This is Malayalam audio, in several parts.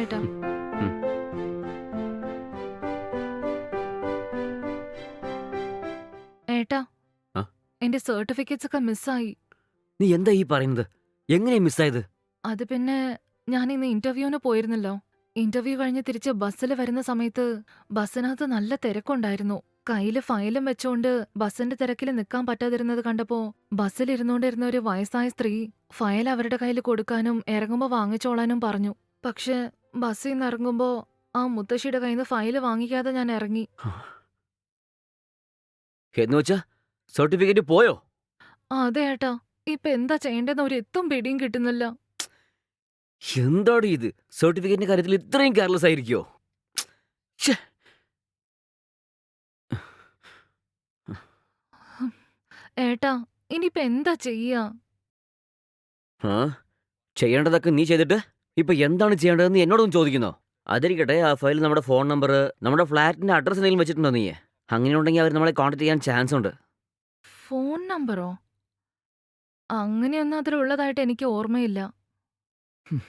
ഏട്ടാ. ഉം. ഏട്ടാ, ആ? എന്റെ സർട്ടിഫിക്കറ്റ്സ് ഒക്കെ മിസ്സായി. നീ എന്താ ഈ പറയുന്നത്? എങ്ങനെയാ മിസ്സായത്? അത് പിന്നെ ഞാൻ ഇന്ന് ഇന്റർവ്യൂവിന് പോയിരുന്നല്ലോ. ഇന്റർവ്യൂ കഴിഞ്ഞ് തിരിച്ച് ബസ്സിൽ വരുന്ന സമയത്ത് ബസ്സിനകത്ത് നല്ല തിരക്കുണ്ടായിരുന്നു. കയ്യില് ഫയലും വെച്ചോണ്ട് ബസ്സിന്റെ തിരക്കിൽ നിൽക്കാൻ പറ്റാതിരുന്നത് കണ്ടപ്പോ ബസ്സിലിരുന്നോണ്ടിരുന്ന ഒരു വയസ്സായ സ്ത്രീ ഫയൽ അവരുടെ കയ്യിൽ കൊടുക്കാനും ഇറങ്ങുമ്പോ വാങ്ങിച്ചോളാനും പറഞ്ഞു. പക്ഷെ ബസ്സിൽ നിന്ന് ഇറങ്ങുമ്പോ ആ മുത്തശ്ശിയുടെ കയ്യിൽ നിന്ന് ഫയല് വാങ്ങിക്കാതെ ഞാൻ ഇറങ്ങി. എന്ന് വെച്ചാ സർട്ടിഫിക്കറ്റ് പോയോ? അതെ ഏട്ടാ, ഇപ്പൊ എന്താ ചെയ്യേണ്ടെന്ന് ഒരു എത്തും പിടിയും കിട്ടുന്നില്ല. എന്താടി ഇത്? സർട്ടിഫിക്കറ്റിന്റെ കാര്യത്തിൽ ഇത്രയും കെയർലെസ് ആയിരിക്കോ? ഛെ! ഏട്ടാ, ഇനിയിപ്പൊ എന്താ ചെയ്യാ? ആ? ചെയ്യേണ്ടതൊക്കെ നീ ചെയ്തിട്ട് ഇപ്പൊ എന്താണ് ചെയ്യേണ്ടതെന്ന് എന്നോടൊന്ന് ചോദിക്കുന്നോ? അതിരിക്കട്ടെ, ആ ഫയൽ നമ്മുടെ ഫോൺ നമ്പർ, നമ്മുടെ ഫ്ലാറ്റിന്റെ അഡ്രസ് എന്തെങ്കിലും വെച്ചിട്ടുണ്ടോ നീ? അങ്ങനെയുണ്ടെങ്കിൽ അവർ നമ്മളെ കോൺടാക്ട് ചെയ്യാൻ ചാൻസ് ഉണ്ട്. ഫോൺ നമ്പറോ? അങ്ങനെയൊന്നും അതിലുള്ളതായിട്ട് എനിക്ക് ഓർമ്മയില്ല. ഹും.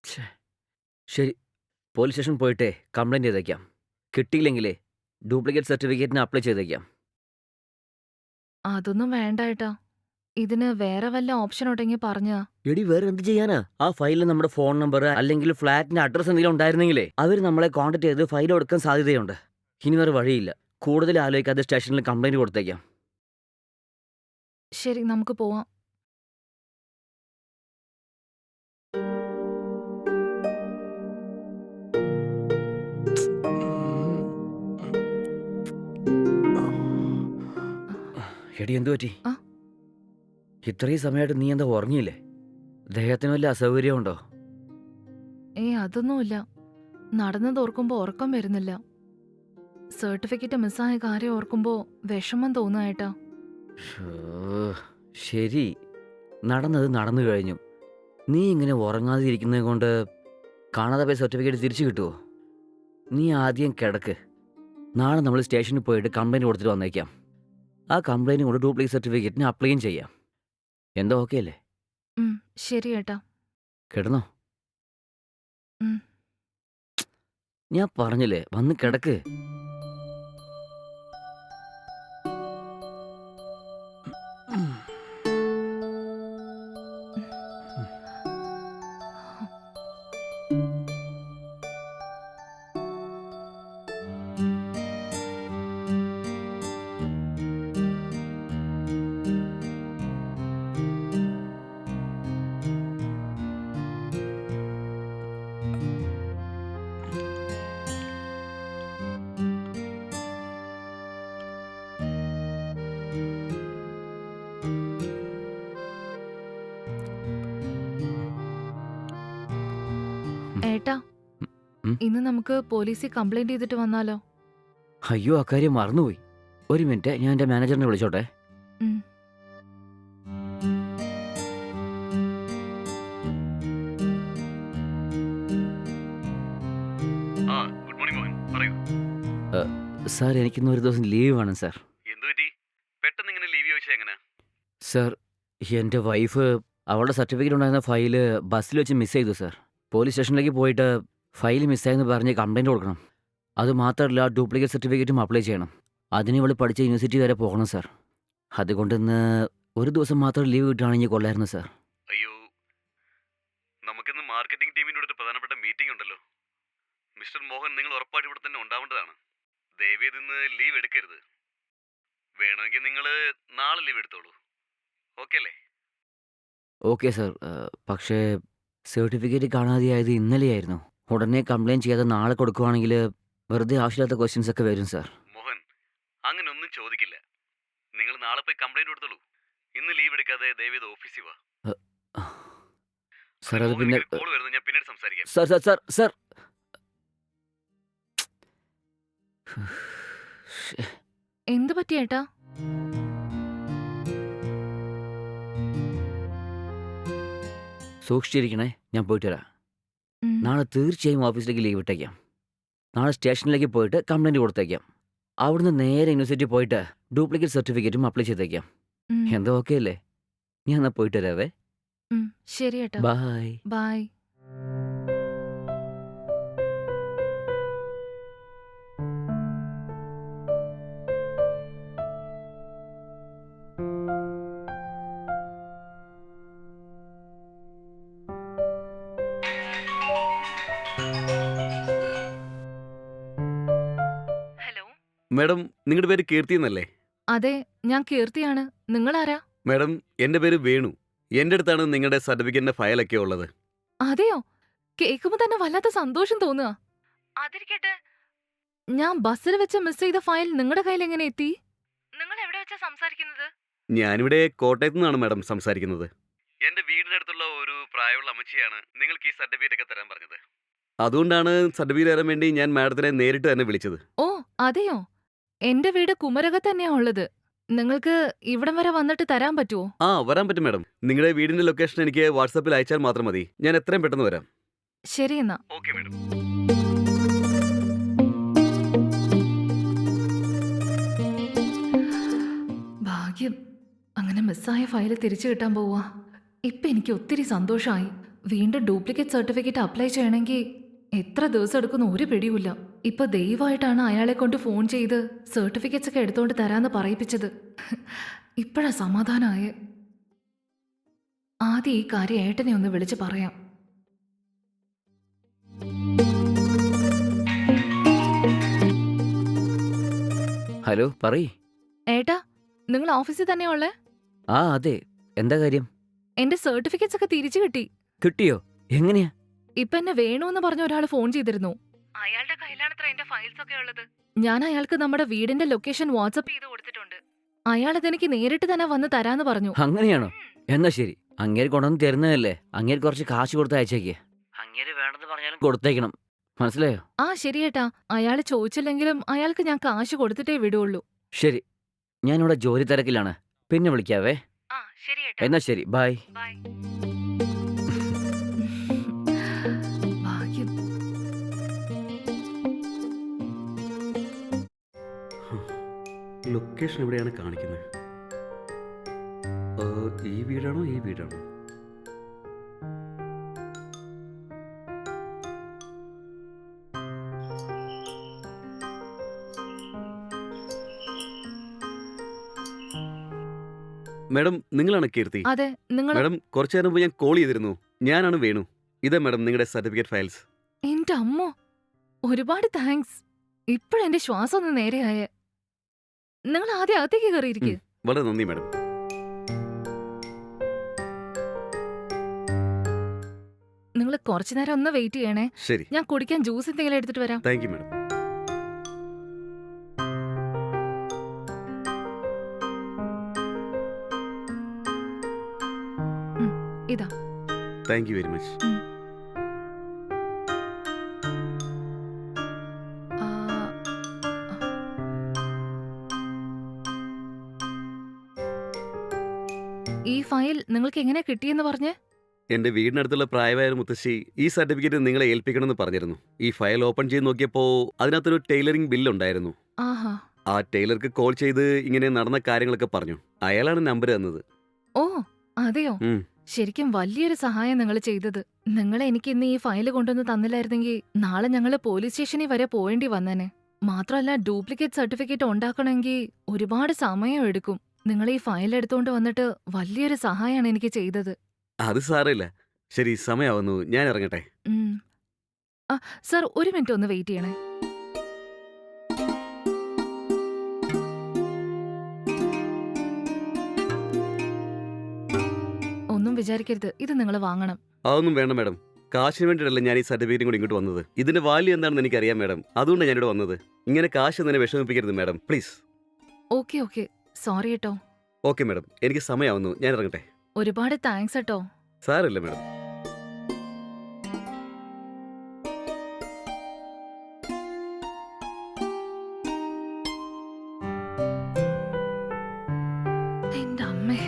ഛെ. ശരി, പോലീസ് സ്റ്റേഷൻ പോയിട്ടേ കംപ്ലൈന്റ് ചെയ്തേക്കാം. കിട്ടിയില്ലെങ്കിലേ ഡ്യൂപ്ലിക്കേറ്റ് സർട്ടിഫിക്കറ്റിന് അപ്ലൈ ചെയ്തേക്കാം. അതൊന്നും വേണ്ട ഏട്ടാ. ഇതിന് വേറെ വല്ല ഓപ്ഷൻ ഉണ്ടെങ്കിൽ പറഞ്ഞാ. എടി, വേറെ എന്ത് ചെയ്യാനാ? ആ ഫയലിൽ നമ്മുടെ ഫോൺ നമ്പർ അല്ലെങ്കിൽ ഫ്ലാറ്റിന്റെ അഡ്രസ് എന്തെങ്കിലും ഉണ്ടായിരുന്നെങ്കിലേ അവർ നമ്മളെ കോൺടാക്ട് ചെയ്ത് ഫയൽ കൊടുക്കാൻ സാധ്യതയുണ്ട്. ഇനി വേറെ വഴിയില്ല. കൂടുതൽ ആലോചിക്കാതെ സ്റ്റേഷനിൽ കംപ്ലൈന്റ് കൊടുത്തേക്കാം. ശരി, നമുക്ക് പോവാം. എടി, എന്തു പറ്റി? ആ? ഇത്രയും സമയമായിട്ട് നീ എന്താ ഉറങ്ങിയില്ലേ? ദേഹത്തിന് വല്ല അസൗകര്യമുണ്ടോ? അതൊന്നുമില്ല. നടന്നത് ഓർക്കുമ്പോ ഉറക്കം വരുന്നില്ല. സർട്ടിഫിക്കറ്റ് മിസ്സായ കാര്യം ഓർക്കുമ്പോ വിഷമം തോന്നുക ഏട്ടാ. ഷോ, ശരി, നടന്നത് നടന്നു കഴിഞ്ഞു. നീ ഇങ്ങനെ ഉറങ്ങാതെ ഇരിക്കുന്നത് കൊണ്ട് കാണാതെ പോയ സർട്ടിഫിക്കറ്റ് തിരിച്ചു കിട്ടുമോ? നീ ആദ്യം കിടക്ക്. നാളെ നമ്മൾ സ്റ്റേഷനിൽ പോയിട്ട് കംപ്ലൈൻറ്റ് കൊടുത്തിട്ട് വന്നേക്കാം. ആ കംപ്ലൈൻറ്റ് കൊണ്ട് ഡ്യൂപ്ലിക്കേറ്റ് സർട്ടിഫിക്കറ്റിന് അപ്ലൈയും ചെയ്യാം. എന്താ ഓക്കെ അല്ലേ? ശരി ഏട്ടാ. കിടന്നോ? ഉം. ഞാൻ പറഞ്ഞില്ലേ, വന്ന് കിടക്ക്. ഏട്ടാ, ഉം. ഇന്ന് നമുക്ക് പോലീസിൽ കംപ്ലൈന്റ് ചെയ്തിട്ട് വന്നാലോ? അയ്യോ, അക്കാര്യം മറന്നുപോയി. ഒരു മിനിറ്റ്, ഞാൻ എൻ്റെ മാനേജറിനെ വിളിച്ചോട്ടെ. ഉം. ഗുഡ് മോർണിംഗ് മോഹൻ, പറയൂ. സാർ, എനിക്കിന്ന് ഒരു ദിവസം ലീവ് വേണം സാർ. എന്തു പറ്റി? പെട്ടെന്ന് ഇങ്ങനെ ലീവ് ചോദിച്ചാൽ എങ്ങനെ? സാർ, എൻ്റെ വൈഫ് അവളുടെ സർട്ടിഫിക്കറ്റ് ഉണ്ടായിരുന്ന ഫയല് ബസ്സിൽ വെച്ച് മിസ് ചെയ്തു സാർ. പോലീസ് സ്റ്റേഷനിലേക്ക് പോയിട്ട് ഫയൽ മിസ്സായെന്ന് പറഞ്ഞ് കംപ്ലൈൻറ്റ് കൊടുക്കണം. അത് മാത്രമല്ല, ഡ്യൂപ്ലിക്കേറ്റ് സർട്ടിഫിക്കറ്റും അപ്ലൈ ചെയ്യണം. അതിന് ഇവൾ പഠിച്ച യൂണിവേഴ്സിറ്റി വരെ പോകണം സാർ. അതുകൊണ്ട് ഇന്ന് ഒരു ദിവസം മാത്രം ലീവ് കിട്ടുകയാണെങ്കിൽ കൊള്ളായിരുന്നു സാർ. അയ്യോ, നമുക്കിന്ന് മാർക്കറ്റിംഗ് ടീമിൻ്റെ അടുത്ത് പ്രധാനപ്പെട്ട മീറ്റിംഗ് ഉണ്ടല്ലോ. മിസ്റ്റർ മോഹൻ, നിങ്ങൾ ഉറപ്പായിട്ട് ഇവിടെ തന്നെ ഉണ്ടാവേണ്ടതാണ്. ദയവേത് ഇന്ന് ലീവ് എടുക്കരുത്. വേണമെങ്കിൽ നിങ്ങൾ നാളെ ലീവ് എടുത്തോളൂ. ഓക്കെ അല്ലേ? ഓക്കെ സാർ, പക്ഷേ സർട്ടിഫിക്കറ്റ് കാണാതെയായത് ഇന്നലെയായിരുന്നു. ഉടനെ കംപ്ലൈൻറ്റ് ചെയ്യാതെ നാളെ കൊടുക്കുവാണെങ്കിൽ വെറുതെ ആവശ്യമില്ലാത്ത ക്വസ്റ്റ്യൻസ് ഒക്കെ വരും സാർ. മോഹൻ, അങ്ങനെ ഒന്നും ചോദിക്കില്ല. നിങ്ങൾ നാളെ പോയി കംപ്ലൈന്റ് കൊടുത്തോളൂ. ഇന്ന് ലീവ് എടുക്കാതെ ദയവേത് ഓഫീസിൽ വാ. സാർ, അത് പിന്നെ കോൾ വരുന്നത് ഞാൻ പിന്നീട് സംസാരിക്കാം. സാർ സാർ സാർ സാർ എന്ത് പറ്റി ഏട്ടാ? സൂക്ഷിച്ചിരിക്കണേ, ഞാൻ പോയിട്ട് വരാം. ഉം. നാളെ തീർച്ചയായും ഓഫീസിലേക്ക് ലീവ് ഇട്ടേക്കാം. നാളെ സ്റ്റേഷനിലേക്ക് പോയിട്ട് കംപ്ലൈൻറ്റ് കൊടുത്തേക്കാം. അവിടുന്ന് നേരെ യൂണിവേഴ്സിറ്റി പോയിട്ട് ഡ്യൂപ്ലിക്കേറ്റ് സർട്ടിഫിക്കറ്റും അപ്ലൈ ചെയ്തേക്കാം. ഉം. എന്താ ഓക്കെ അല്ലേ? ഞാൻ എന്നാൽ പോയിട്ട് വരാവേ. ശരി ഏട്ടാ. ബായ്. ബൈ. മാഡം നിങ്ങളുടെ പേര് കീർത്തി എന്നല്ലേ? അതെ, ഞാൻ കീർത്തിയാണ്. നിങ്ങളാരാ? മാഡം എൻ്റെ പേര് വേണു. എൻ്റെ അടുത്താണ് നിങ്ങളുടെ സർട്ടിഫിക്കറ്റിന്റെ ഫയലൊക്കെ ഉള്ളത്. അതെയോ? കേൾക്കുമ്പോ തന്നെ വല്ലാത്ത സന്തോഷം തോന്നുക. അതിരിക്കട്ടെ, ഞാൻ ബസ്സിൽ വെച്ച് മിസ് ചെയ്ത ഫയൽ നിങ്ങളുടെ കയ്യിൽ എങ്ങനെ എത്തി? നിങ്ങൾ എവിടെ വെച്ചാ സംസാരിക്കുന്നത്? ഞാനിവിടെ കോട്ടയത്തു നിന്നാണ് മാഡം സംസാരിക്കുന്നത്. എൻ്റെ വീടിനടുത്തുള്ള ഒരു പ്രായമുള്ള അമ്മച്ചിയാണ് നിങ്ങൾക്ക് ഈ സർട്ടിഫിക്കറ്റ് ഒക്കെ തരാൻ പറഞ്ഞത്. അതുകൊണ്ടാണ് സർട്ടിഫിക്കറ്റ് തരാൻ വേണ്ടി ഞാൻ മാഡത്തിനെ നേരിട്ട് തന്നെ വിളിച്ചത്. ഓ, അതെയോ? എന്റെ വീട് കുമരകത്ത് തന്നെയാ ഉള്ളത്. നിങ്ങൾക്ക് ഇവിടം വരെ വന്നിട്ട് തരാൻ പറ്റുമോ? ആ, വരാൻ പറ്റും മാഡം. നിങ്ങളുടെ വീടിന്റെ ലൊക്കേഷൻ എനിക്ക് വാട്സാപ്പിൽ അയച്ചാൽ മാത്രം മതി. ഞാൻ എത്രയും പെട്ടെന്ന് വരാം. ശരി എന്നാ. Okay madam. ഭാഗ്യം, അങ്ങനെ മിസ്സായ ഫയൽ തിരിച്ചു കിട്ടാൻ പോവാ. ഇപ്പൊ എനിക്ക് ഒത്തിരി സന്തോഷമായി. വീണ്ടും ഡ്യൂപ്ലിക്കേറ്റ് സർട്ടിഫിക്കറ്റ് അപ്ലൈ ചെയ്യണമെങ്കിൽ എത്ര ദിവസം എടുക്കുന്ന ഒരു പിടിയുമില്ല. ഇപ്പൊ ദയവായിട്ടാണ് അയാളെ കൊണ്ട് ഫോൺ ചെയ്ത് സർട്ടിഫിക്കറ്റ്സ് ഒക്കെ എടുത്തോണ്ട് തരാന്ന് പറയിപ്പിച്ചത്. ഇപ്പോഴാ സമാധാനമായേ. ആദ്യം ഈ കാര്യം ഏട്ടനെ ഒന്ന് വിളിച്ച് പറയാം. ഹലോ, പറയ്. ഏട്ടാ, നിങ്ങൾ ഓഫീസിൽ തന്നെയാ ഉള്ളേ? ആ അതെ, എന്താ കാര്യം? എന്റെ സർട്ടിഫിക്കറ്റ്സ് ഒക്കെ തിരിച്ചു കിട്ടി. കിട്ടിയോ? എങ്ങനെയാ? ഇപ്പൊ എന്നെ വേണു എന്ന് പറഞ്ഞ ഒരാൾ ഫോൺ ചെയ്തിരുന്നു. അയാളുടെ കയ്യിലാണത്ര എന്റെ ഫയൽസ് ഒക്കെ ഉള്ളത്. ഞാൻ അയാൾക്ക് നമ്മുടെ വീടിന്റെ ലൊക്കേഷൻ വാട്സ്ആപ്പ് ചെയ്ത് കൊടുത്തിട്ടുണ്ട്. അയാൾ അതെനിക്ക് നേരിട്ട് തന്നെ വന്ന് തരാന്ന് പറഞ്ഞു. അങ്ങനെയാണോ? എന്നാ ശരി, അങ്ങേര് കൊണ്ടുവന്ന് തരുന്നതല്ലേ, അങ്ങേര് കുറച്ച് കാശ് കൊടുത്ത് അയച്ചേക്ക്. അങ്ങേര് വേണമെന്ന് പറഞ്ഞാലും കൊടുത്തേക്കണം, മനസ്സിലായോ? ആ ശരിയേട്ടാ, അയാൾ ചോദിച്ചില്ലെങ്കിലും അയാൾക്ക് ഞാൻ കാശ് കൊടുത്തിട്ടേ വിടുള്ളൂ. ശരി, ഞാനിവിടെ ജോലി തിരക്കിലാണ്, പിന്നെ വിളിക്കാവേ. ആ ശരിയേട്ടാ. എന്നാ ശരി, ബൈ. ബൈ. ഭാഗ്യം. ലൊക്കേഷൻ എവിടെയാണ് കാണിക്കുന്നത്? ഈ വീടാണോ ഈ വീടാണോ? മാഡം നിങ്ങളാണ് കീർത്തി? അതെ, നിങ്ങൾ. മാഡം കുറച്ചു നേരം മുമ്പ് ഞാൻ കോൾ ചെയ്തിരുന്നു. ഞാനാണ് വേണു. ഇതാ മാഡം നിങ്ങളുടെ സർട്ടിഫിക്കറ്റ് ഫയൽസ്. എന്റെ അമ്മോ, ഒരുപാട് താങ്ക്സ്. ഇപ്പോഴെന്റെ ശ്വാസം ഒന്ന് നേരെയായ. നിങ്ങൾ ആദ്യം അകത്തേക്ക് കയറിയിരിക്കുക. വളരെ നന്ദി മാഡം. നിങ്ങൾ കുറച്ചു നേരം ഒന്ന് വെയിറ്റ് ചെയ്യണേ. ശരി. ഞാൻ കുടിക്കാൻ ജ്യൂസ് എന്തെങ്കിലും എടുത്തിട്ട് വരാം. Thank you madam. ഇതാ. Thank you very much. ഈ ഫയൽ നിങ്ങൾക്ക് എങ്ങനെ കിട്ടിയെന്ന് പറഞ്ഞേ? എന്റെ വീടിനടുത്തുള്ള പ്രായമായ ഒരു മുത്തശ്ശി ഈ സർട്ടിഫിക്കറ്റ് നിങ്ങളെ ഏൽപ്പിക്കണമെന്ന് പറഞ്ഞിരുന്നു. ഈ ഫയൽ ഓപ്പൺ ചെയ്ത് നോക്കിയപ്പോൾ അതിനകത്തൊരു ടൈലറിംഗ് ബില്ലുണ്ടായിരുന്നു. ആഹാ. ആ ടൈലർക്ക് കോൾ ചെയ്ത് ഇങ്ങനെ നടന്ന കാര്യങ്ങളൊക്കെ പറഞ്ഞു. അയാളാണ് നമ്പർ തന്നത്. ഓ, അതെയോ? ശരിക്കും വലിയൊരു സഹായം നിങ്ങൾ ചെയ്തത്. നിങ്ങൾ എനിക്ക് ഇന്ന് ഈ ഫയൽ കൊണ്ടുവന്ന് തന്നില്ലായിരുന്നെങ്കിൽ നാളെ ഞങ്ങൾ പോലീസ് സ്റ്റേഷനിൽ വരെ പോവേണ്ടി വന്നേനെ. മാത്രമല്ല, ഡ്യൂപ്ലിക്കേറ്റ് സർട്ടിഫിക്കറ്റ് ഉണ്ടാക്കണമെങ്കിൽ ഒരുപാട് സമയം എടുക്കും. നിങ്ങൾ ഈ ഫയൽ എടുത്തോണ്ട് വന്നിട്ട് വലിയൊരു സഹായമാണ് എനിക്ക് ചെയ്തത്. അത് സാരമില്ല. ശരി, സമയമാവുന്നു, ഞാൻ ഇറങ്ങട്ടെ. സർ, ഒരു മിനിറ്റ് ഒന്ന് വെയിറ്റ് ചെയ്യണേ. ഒന്നും വിചാരിക്കരുത്, ഇത് നിങ്ങൾ വാങ്ങണം. അതൊന്നും വേണ്ട മാഡം. കാശിന് വേണ്ടിയിട്ടല്ല ഞാൻ ഈ സർട്ടിഫിക്കറ്റും കൂടി ഇങ്ങോട്ട് വന്നത്. ഇതിന്റെ വാല്യൂ എന്താണെന്ന് എനിക്കറിയാം മാഡം. അതുകൊണ്ടാണ് ഞാനിവിടെ വന്നത്. ഇങ്ങനെ കാശ് തന്നെ വിഷമിപ്പിക്കരുത് madam, please. Okay okay, sorry കേട്ടോ. ഓക്കെ മാഡം, എനിക്ക് സമയമാവുന്നു, ഞാൻ ഇറങ്ങട്ടെ. ഒരുപാട് താങ്ക്സ് കേട്ടോ. സാരമില്ല മാഡം. എന്റെ അമ്മേ.